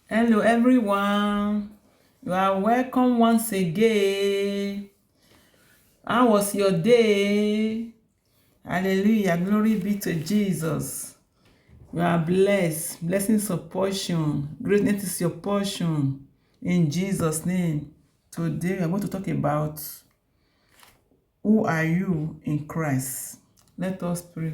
Hello, everyone. You are welcome once again. How was your day? Hallelujah. Glory be to Jesus. You are blessed. Blessings of portion. Greatness is your portion. In Jesus' name. Today, we are going to talk about who are you in Christ. Let us pray.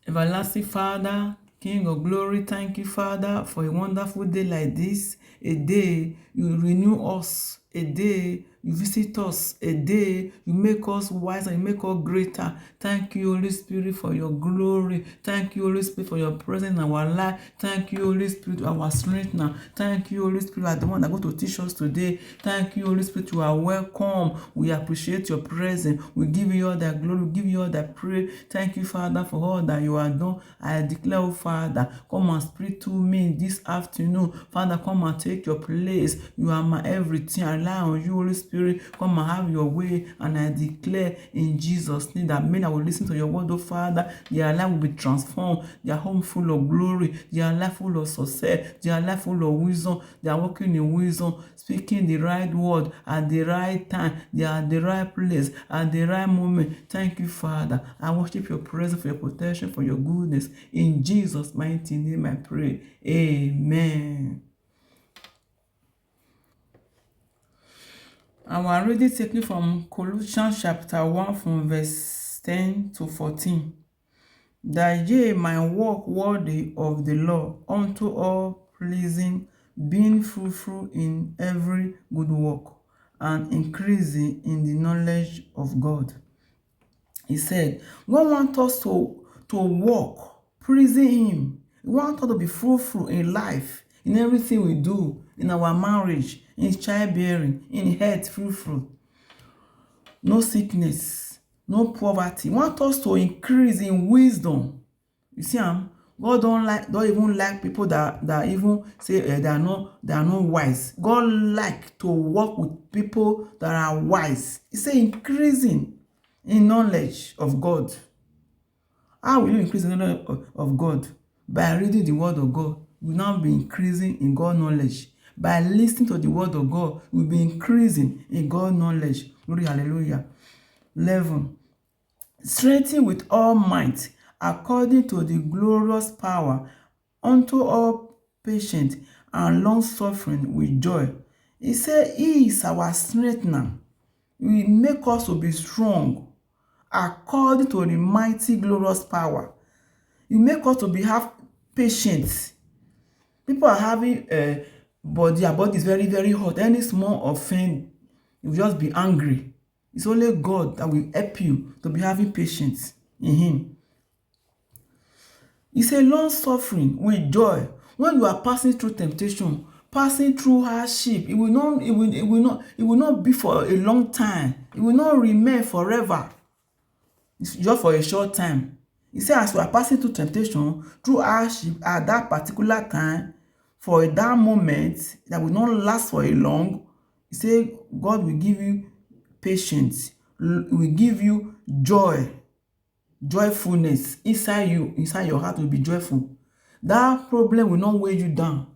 Everlasting Father, King of glory, thank you, Father, for a wonderful day like this. A day you renew us, a day you visit us, a day you make us wiser, you make us greater. Thank you, Holy Spirit, for your glory. Thank you, Holy Spirit, for your presence in our life. Thank you, Holy Spirit, our strength now. Thank you, Holy Spirit, you are the one that going to teach us today. Thank you, Holy Spirit, you are welcome. We appreciate your presence. We give you all that glory. We give you all that praise. Thank you, Father, for all that you have done. I declare, oh Father, come and speak to me this afternoon. Father, come and take your place. You are my everything. I rely on you, Holy Spirit. Come and have your way. And I declare in Jesus' name that men that will listen to your word, oh Father, their life will be transformed. Their home full of glory. Their life full of success. Their life full of wisdom. They are walking in wisdom, speaking the right word at the right time. They are at the right place at the right moment. Thank you, Father. I worship your presence, for your protection, for your goodness. In Jesus' mighty name I pray. Amen. Our reading taken from Colossians chapter 1 from verse 10 to 14. That ye might walk worthy of the law, unto all pleasing, being fruitful in every good work, and increasing in the knowledge of God. He said, God wants us to walk, praising Him. He wants us to be fruitful in life, in everything we do, in our marriage, in childbearing, in health, fruitful. No sickness, no poverty. He wants us to increase in wisdom. You see, God don't even like people that even say they are not wise. God like to work with people that are wise. He say increasing in knowledge of God. How will you increase in knowledge of God? By reading the word of God. You will now be increasing in God knowledge. By listening to the word of God, you will be increasing in God knowledge. Glory, hallelujah. 11. Strengthen with all might, according to the glorious power, unto all patience and long suffering with joy. He said, He is our strengthener. He make us to be strong according to the mighty glorious power. He make us to be have patience. People are having body, their body is very, very hot. Any small offense, you will just be angry. It's only God that will help you to be having patience in Him. He said, long suffering with joy. When you are passing through temptation, passing through hardship, it will not be for a long time. It will not remain forever. It's just for a short time. He said, as you are passing through temptation, through hardship at that particular time, for that moment that will not last for a long, he said, God will give you patience, will give you joy, joyfulness inside you, inside your heart will be joyful. That problem will not weigh you down.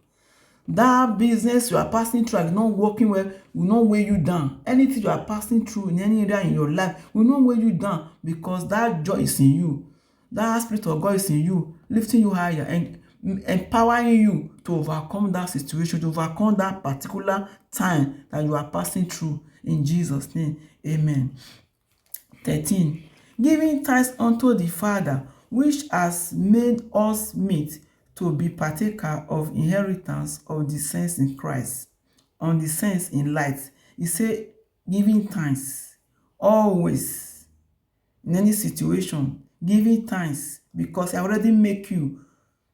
That business you are passing through is not working well, will not weigh you down. Anything you are passing through in any area in your life will not weigh you down, because that joy is in you. That spirit of God is in you, lifting you higher and empowering you to overcome that situation, to overcome that particular time that you are passing through. In Jesus' name, amen. 13. Giving thanks unto the Father, which has made us meet to be partaker of inheritance of the saints in Christ, on the saints in light. He said, giving thanks always, in any situation, giving thanks, because I already make you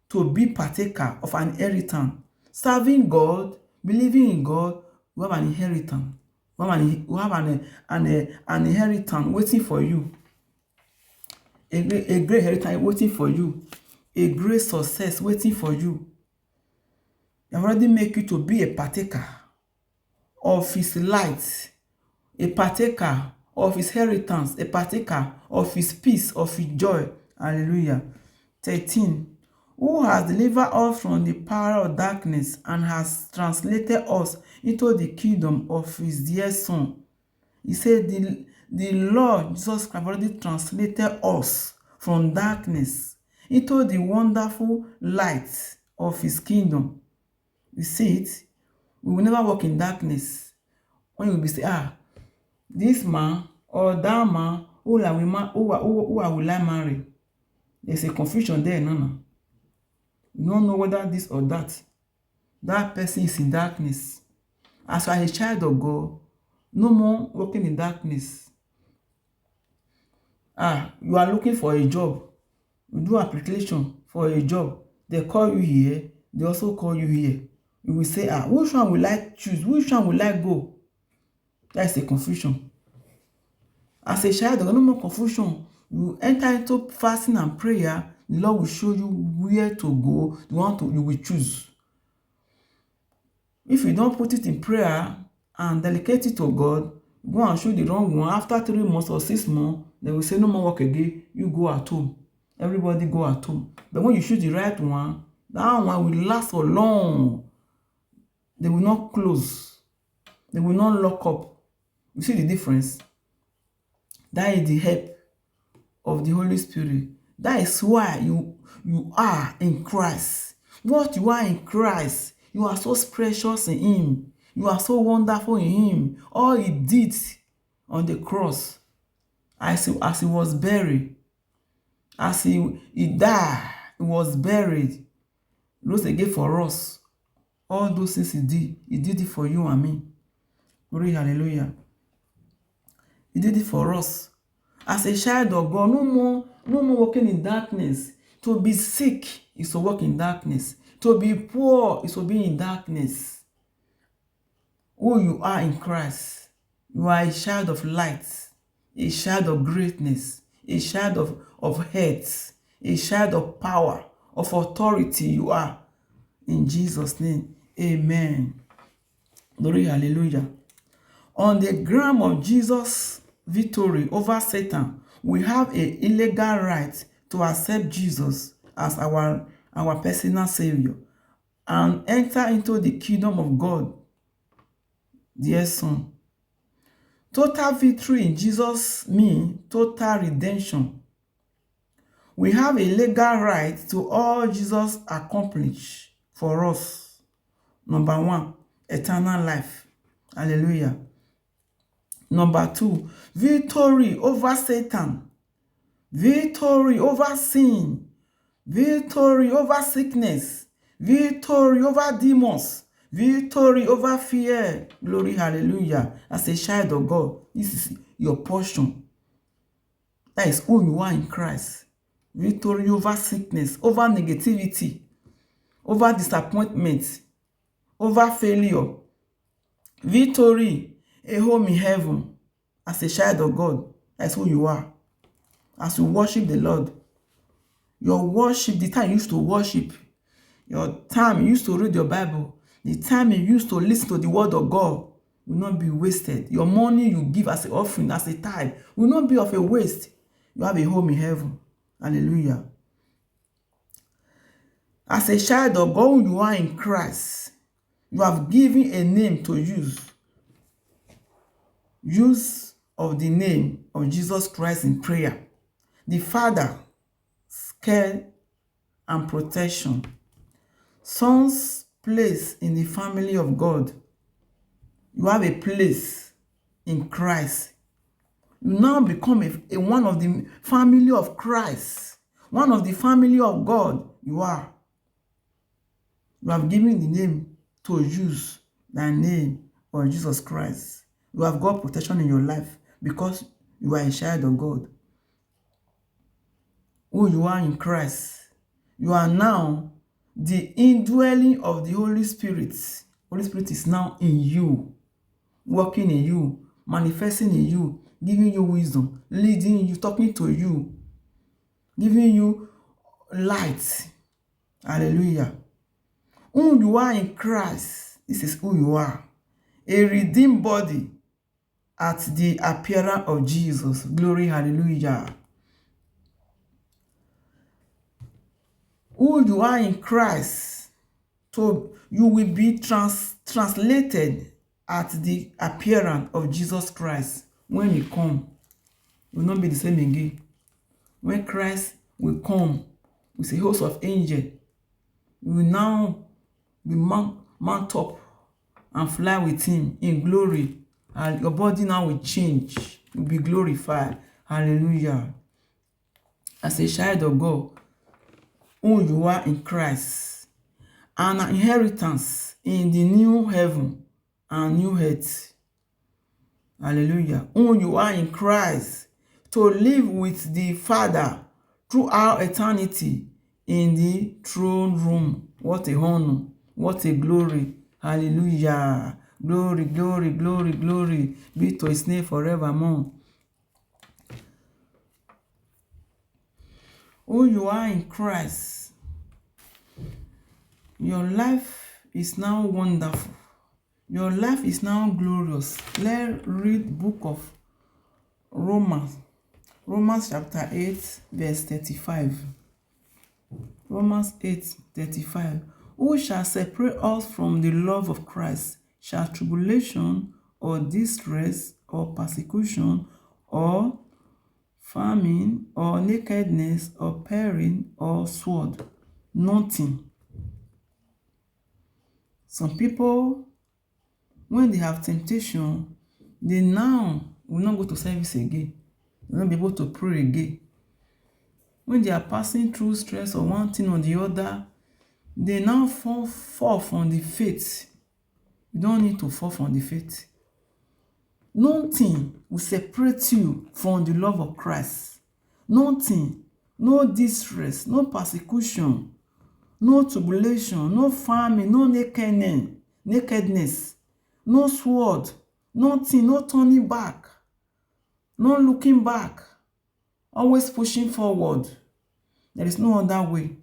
to be partaker of an inheritance. Serving God, believing in God, we have an inheritance. We have an inheritance waiting for you. A great inheritance waiting for you. A great success waiting for you. He already make you to be a partaker of His light, a partaker of His inheritance, a partaker of His peace, of His joy. Hallelujah. 13. who has delivered us from the power of darkness and has translated us into the kingdom of his dear Son. He said the Lord Jesus Christ already translated us from darkness into the wonderful light of his kingdom. You see it? We will never walk in darkness. When you will be saying, this man or that man, who I will I marry? There's a confusion there, no. You don't know whether this or that. That person is in darkness. As you are a child of God, no more walking in darkness. You are looking for a job. You do application for a job. They call you here. They also call you here. You will say, which one will I choose? Which one will I go? That's a confusion. As a child, no more confusion. You enter into fasting and prayer. The Lord will show you where to go. You will choose. If you don't put it in prayer and dedicate it to God, go and show the wrong one. After 3 months or 6 months, they will say no more work again. You go at home. Everybody go at home. But when you choose the right one, that one will last for long. They will not close. They will not lock up. You see the difference? That is the help of the Holy Spirit. That is why you are in Christ. What you are in Christ, you are so precious in him. You are so wonderful in him. All he did on the cross, as he was buried, as he died, he was buried, rose again for us. All those things he did it for you and me. Glory, hallelujah. He did it for us. As a child of God, no more walking in darkness. To be sick is to walk in darkness. To be poor is to be in darkness. Who you are in Christ, you are a child of light, a child of greatness, a child of health, a child of power, of authority. You are in Jesus' name. Amen. Glory, hallelujah. On the ground of Jesus' victory over Satan, we have an illegal right to accept Jesus as our personal Savior and enter into the kingdom of God, dear Son. Total victory in Jesus means total redemption. We have a legal right to all Jesus accomplished for us. Number 1, eternal life. Hallelujah. Number 2, victory over Satan, victory over sin, victory over sickness, victory over demons, victory over fear. Glory, hallelujah. As a child of God, this is your portion. That is who you are in Christ. Victory over sickness, over negativity, over disappointment, over failure. Victory, a home in heaven. As a child of God, that's who you are. As you worship the Lord, your worship, the time you used to worship, your time you used to read your Bible, the time you used to listen to the word of God will not be wasted. Your money you give as an offering, as a tithe, will not be of a waste. You have a home in heaven. Hallelujah. As a child of God, you are in Christ. You have given a name to use. Use of the name of Jesus Christ in prayer. The Father, care and protection. Son's place in the family of God. You have a place in Christ. You now become a one of the family of Christ. One of the family of God. You are. You have given the name to use the name of Jesus Christ. You have got protection in your life because you are a child of God. Who you are in Christ. You are now the indwelling of the Holy Spirit. Holy Spirit is now in you, working in you, manifesting in you, giving you wisdom, leading you, talking to you, giving you light. Hallelujah. Who you are in Christ, this is who you are. A redeemed body at the appearance of Jesus. Glory, hallelujah. who you are in Christ. So you will be translated at the appearance of Jesus Christ. When he come, you will not be the same again. When Christ will come with a host of angels, you will now be mount up and fly with him in glory, and your body now will change, will be glorified. Hallelujah. As a child of God, who you are in Christ, an inheritance in the new heaven and new earth. Hallelujah. Who you are in Christ, to live with the Father throughout eternity in the throne room. What a honor, what a glory. Hallelujah. Glory, glory, glory, glory be to his name forevermore. Who you are in Christ, your life is now wonderful. Your life is now glorious. Let's read book of Romans. Romans chapter 8, verse 35. Romans 8:35. Who shall separate us from the love of Christ? Shall tribulation, or distress, or persecution, or famine, or nakedness, or peril, or sword? Nothing. Some people, when they have temptation, they now will not go to service again. They will not be able to pray again. When they are passing through stress or one thing or the other, they now fall from the faith. You don't need to fall from the faith. Nothing will separate you from the love of Christ. Nothing, no distress, no persecution, no tribulation, no famine, no nakedness, no sword, nothing, no turning back, no looking back, always pushing forward. There is no other way.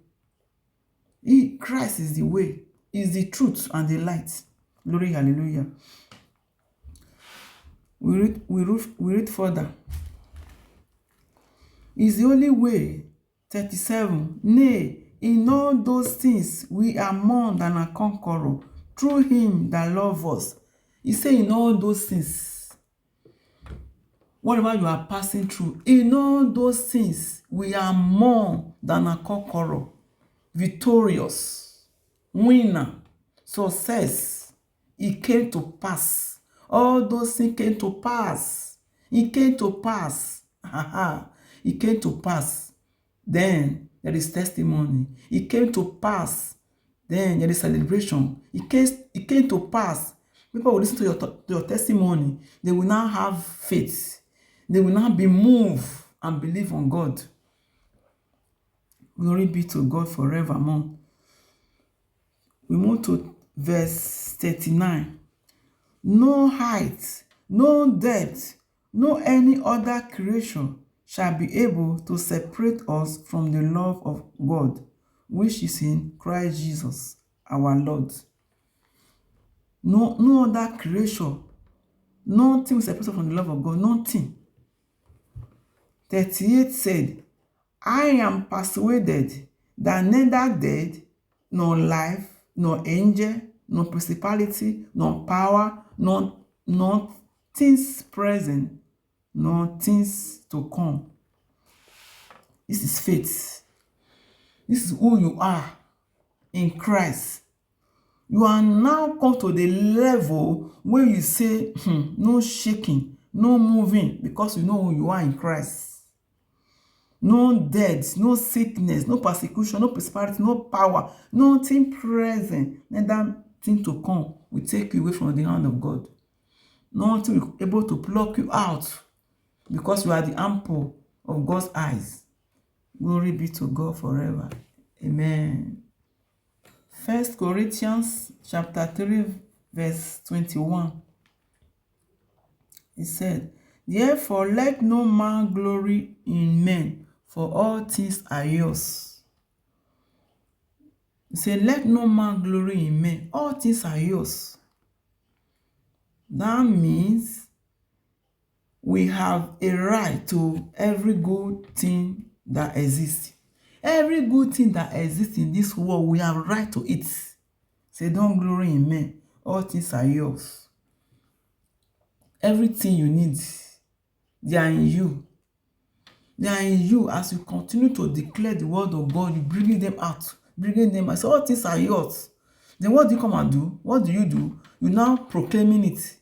Christ is the way, is the truth and the light. Glory, hallelujah. We read further. Is the only way. 37. Nay, in all those things we are more than a conqueror through him that loves us. He said in all those things, whatever you are passing through, in all those things we are more than a conqueror, victorious, winner, success. It came to pass. All those things came to pass. It came to pass. It came to pass. Then there is testimony. It came to pass. Then there is celebration. It came to pass. People will listen to your testimony. They will now have faith. They will now be moved and believe on God. Glory be to God forevermore. We move to verse 39. No height, no depth, no any other creation shall be able to separate us from the love of God, which is in Christ Jesus, our Lord. No other creation, nothing will separate us from the love of God, nothing. 38 said, I am persuaded that neither death, nor life, nor angel, nor principality, nor power, nor things present, nor things to come. This is faith. This is who you are in Christ. You are now come to the level where you say, no shaking, no moving, because you know who you are in Christ. No death, no sickness, no persecution, no prosperity, no power, nothing present, neither thing to come will take you away from the hand of God. Nothing will be able to pluck you out, because you are the apple of God's eyes. Glory be to God forever. Amen. 1 Corinthians chapter 3, verse 21. It said, therefore let no man glory in men, for all things are yours. It said, let no man glory in men, all things are yours. That means we have a right to every good thing that exists. Every good thing that exists in this world, we have right to it. Say, don't glory in men. All things are yours. Everything you need, they are in you. They are in you. As you continue to declare the word of God, you bringing them out. Bringing them out. So all things are yours. Then what do you come and do? What do? You now proclaiming it.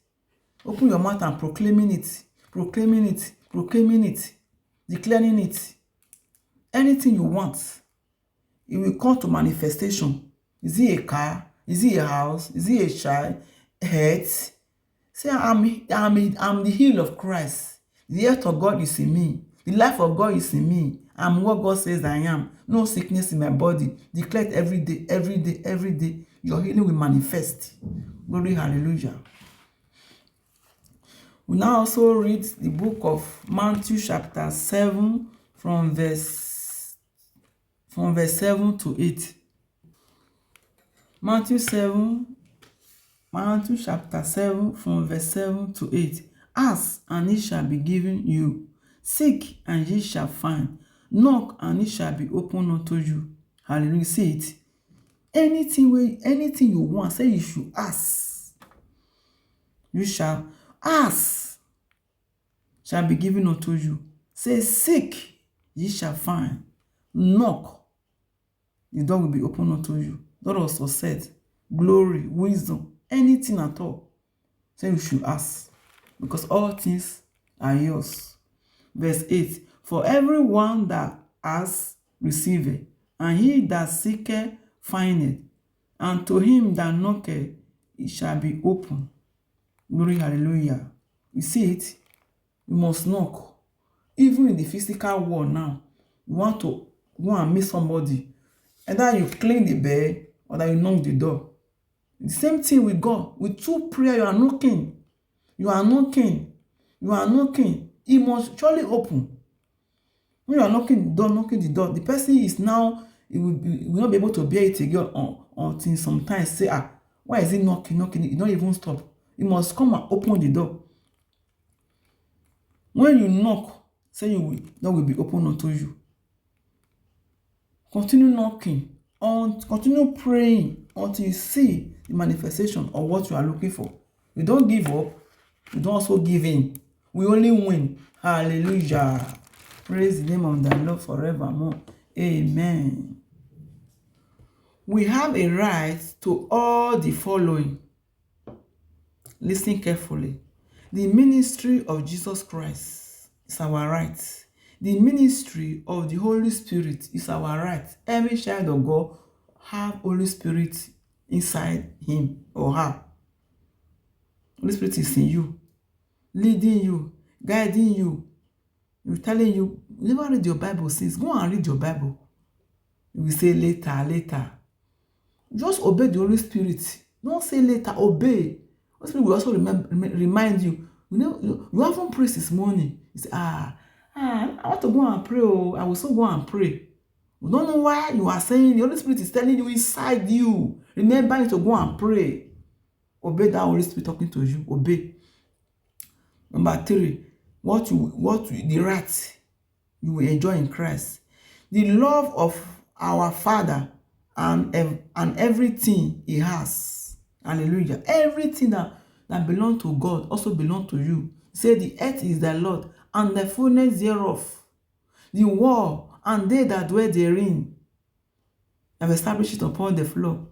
Open your mouth and proclaiming it. Proclaiming it. Proclaiming it. Declaring it. Anything you want, it will come to manifestation. Is it a car? Is it a house? Is it a child? Health? Say, I'm the heel of Christ. The health of God is in me. The life of God is in me. I'm what God says I am. No sickness in my body. Declare it every day, every day, every day. Your healing will manifest. Glory, hallelujah. We now also read the book of Matthew chapter 7 from verse 7 to 8. Matthew chapter 7 from verse 7 to 8. Ask, and it shall be given you. Seek, and ye shall find. Knock, and it shall be opened unto you. Hallelujah. See it. Anything you want, say you should ask. You shall ask, shall be given unto you. Say, seek, ye shall find. Knock, the door will be opened unto you. Door of success, glory, wisdom, anything at all. Say you should ask, because all things are yours. Verse 8. For everyone that asks, receiveth, and he that seeketh, findeth, and to him that knocketh, it shall be open. Glory, hallelujah. You see it? You must knock. Even in the physical world now, you want to go and meet somebody, either you clean the bed or that you knock the door. The same thing with God. With true prayer, you are knocking. You are knocking. You are knocking. It must surely open. When you are knocking the door, the person is now, he will not be able to bear it again until sometimes say, why is he knocking? It don't even stop. You must come and open the door. When you knock, say door will be open unto you. Continue knocking, continue praying until you see the manifestation of what you are looking for. You don't give up. You don't also give in. We only win. Hallelujah. Praise the name of the Lord forevermore. Amen. We have a right to all the following. Listen carefully. The ministry of Jesus Christ is our right. The ministry of the Holy Spirit is our right. Every child of God have Holy Spirit inside him or her. Holy Spirit is in you, leading you, guiding you. You're telling you never read your Bible since. Go and read your Bible. You will say later. Just obey the Holy Spirit. Don't say later, obey. Holy Spirit will also remind you. You haven't prayed this morning. You say, I want to go and pray. I will so go and pray. You don't know why you are saying. The Holy Spirit is telling you inside you. Remember you to go and pray. Obey that Holy Spirit talking to you. Obey. Number 3, the right you will enjoy in Christ. The love of our Father and everything he has. Hallelujah. Everything that belongs to God also belongs to you. Say the earth is the Lord and the fullness thereof. The world and they that dwell therein. Have established it upon the floor.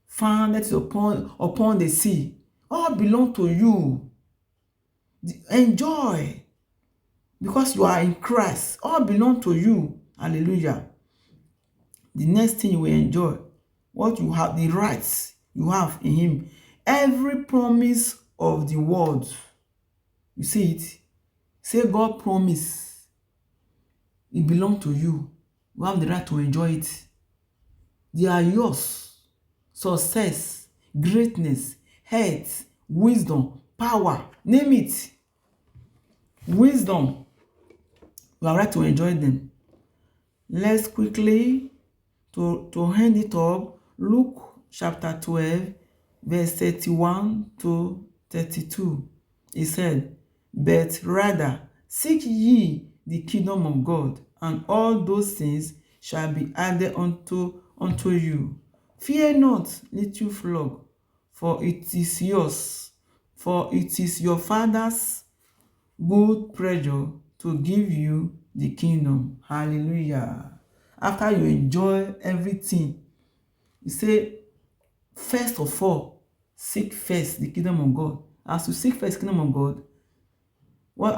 Founded it upon the sea. All belong to you. Enjoy. Because you are in Christ. All belong to you. Hallelujah. The next thing you will enjoy, what you have, the rights you have in him. Every promise of the word. You see it? Say God promise. It belongs to you. You have the right to enjoy it. They are yours. Success, greatness, health, wisdom, power, name it. Wisdom. You are right to enjoy them. Let's quickly to hand it up. Luke chapter 12, verse 31 to 32. He said, but rather seek ye the kingdom of God and all those things shall be added unto you. Fear not, little flock, for it is yours, for it is your Father's good pleasure to give you the kingdom. Hallelujah. After you enjoy everything, he say, first of all, seek first the kingdom of God. As you seek first the kingdom of God,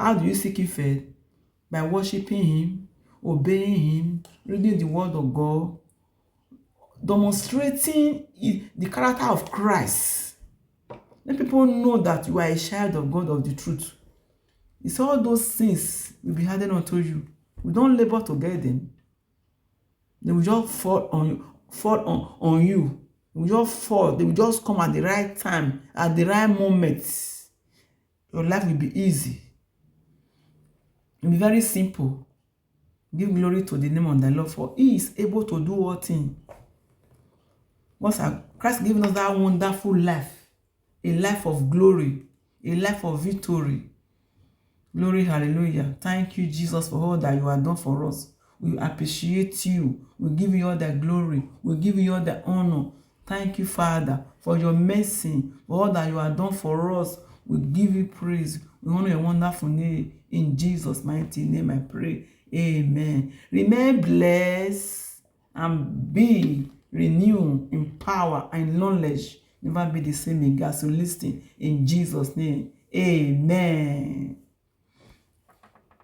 how do you seek it first? By worshiping him, obeying him, reading the word of God, demonstrating the character of Christ. Let people know that you are a child of God, of the truth. It's all those things will be added unto you. We don't labor to get them. They will just fall on you. They will just fall. They will just come at the right time, at the right moment. Your life will be easy. It will be very simple. Give glory to the name of the Lord, for he is able to do all things. Once Christ giving us that wonderful life, a life of glory, a life of victory. Glory, hallelujah. Thank you, Jesus, for all that you have done for us. We appreciate you. We give you all the glory. We give you all the honor. Thank you, Father, for your mercy, for all that you have done for us. We give you praise. We honor your wonderful name. In Jesus' mighty name I pray. Amen. Remain blessed and be renewed in power and knowledge. Never be the same again. So listen in Jesus' name. Amen.